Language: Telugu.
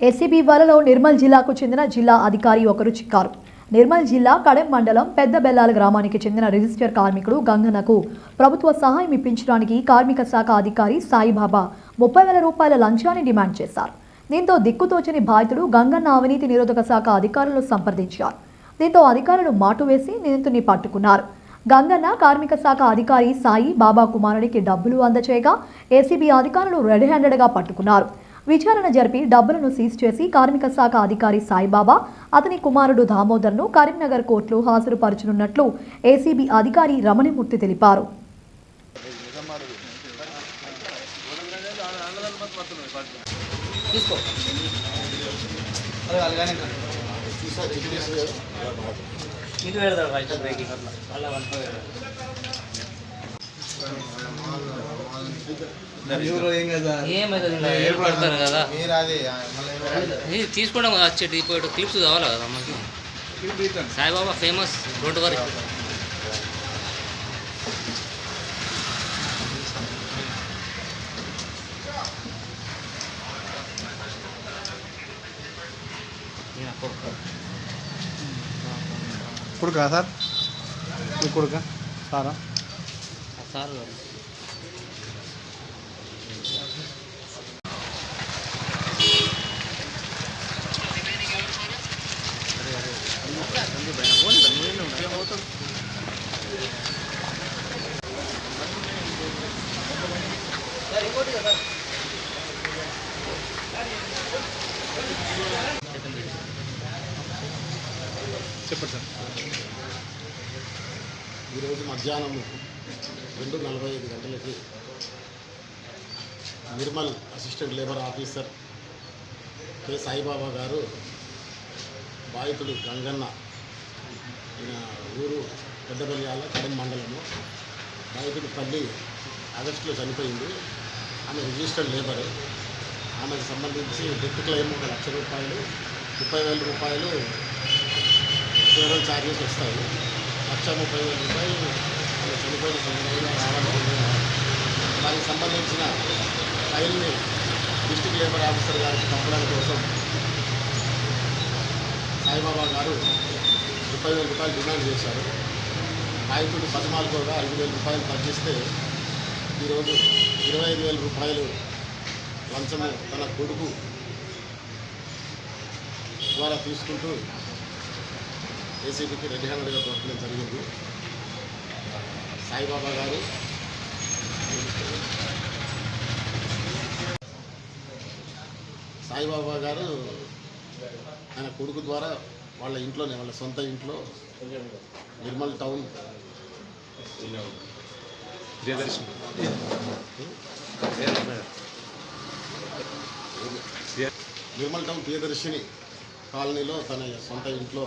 ఏసీబీ వలలో నిర్మల్ జిల్లాకు చెందిన జిల్లా అధికారి ఒకరు చిక్కారు. నిర్మల్ జిల్లా కడెం మండలం పెద్ద బెల్లాల గ్రామానికి చెందిన రిజిస్టర్ కార్మికుడు గంగన్నకు ప్రభుత్వ సహాయం ఇప్పించడానికి కార్మిక శాఖ అధికారి సాయిబాబా 30,000 రూపాయల లంచాన్ని డిమాండ్ చేశారు. దీంతో దిక్కుతోచని బాధితుడు గంగన్న అవినీతి నిరోధక శాఖ అధికారులను సంప్రదించారు. దీంతో అధికారులు మాటు వేసి నిందితుడిని పట్టుకున్నారు. గంగన్న కార్మిక శాఖ అధికారి సాయి బాబా కుమారుడికి డబ్బులు అందచేయగా ఏసీబీ అధికారులు రెడ్ హ్యాండెడ్గా పట్టుకున్నారు. విచారణ జరిపి డబ్బులను సీజ్ చేసి కార్మిక శాఖ అధికారి సాయిబాబా అతని కుమారుడు దామోదర్ను కరీంనగర్ కోర్టులో హాజరుపరచనున్నట్లు ఏసీబీ అధికారి రమణమూర్తి తెలిపారు. తీసుకోవడం వచ్చేటి ఇప్పుడు క్లిప్స్ కావాలి కదా మనకి. సాయిబాబా ఫేమస్ రోడ్డు వరకు కొడుకా సార్ కొడుకా సారా సార్ చెప్పండి సార్. ఈరోజు మధ్యాహ్నం 2:45 గంటలకి Nirmal assistant labour officer K Saibaba గారు బాధితుడు గంగన్న ఈయన ఊరు పెద్దబెల్లాల కడెం మండలము. బాధితుడు తల్లి ఆగస్టులో చనిపోయింది. ఆమె రిజిస్టర్డ్ లేబర్. ఆమెకు సంబంధించి డెత్ క్లెయిమ్ 1,00,000 రూపాయలు, 30,000 రూపాయలు ఫెడరల్ ఛార్జెస్ వస్తాయి. 1,30,000 రూపాయలు ఆమె చనిపోయిన సందర్భంగా రావాల్సింది. దానికి సంబంధించిన ఫైల్ని డిస్ట్రిక్ట్ లేబర్ ఆఫీసర్ గారికి పంపడం కోసం సాయిబాబా గారు 30,000 రూపాయలు డిమాండ్ చేశారు. బాధితుడు పద్మాలుకోగా 5,000 రూపాయలు తగ్గిస్తే ఈరోజు 25,000 రూపాయలు లంచము తన కొడుకు ద్వారా తీసుకుంటూ ఏసీబీకి రెడ్ హ్యాండెడ్గా దొరకడం జరిగింది. సాయిబాబా గారు ఆయన కొడుకు ద్వారా వాళ్ళ ఇంట్లోనే, వాళ్ళ సొంత ఇంట్లో నిర్మల్ టౌన్ ప్రియదర్శిని కాలనీలో తన సొంత ఇంట్లో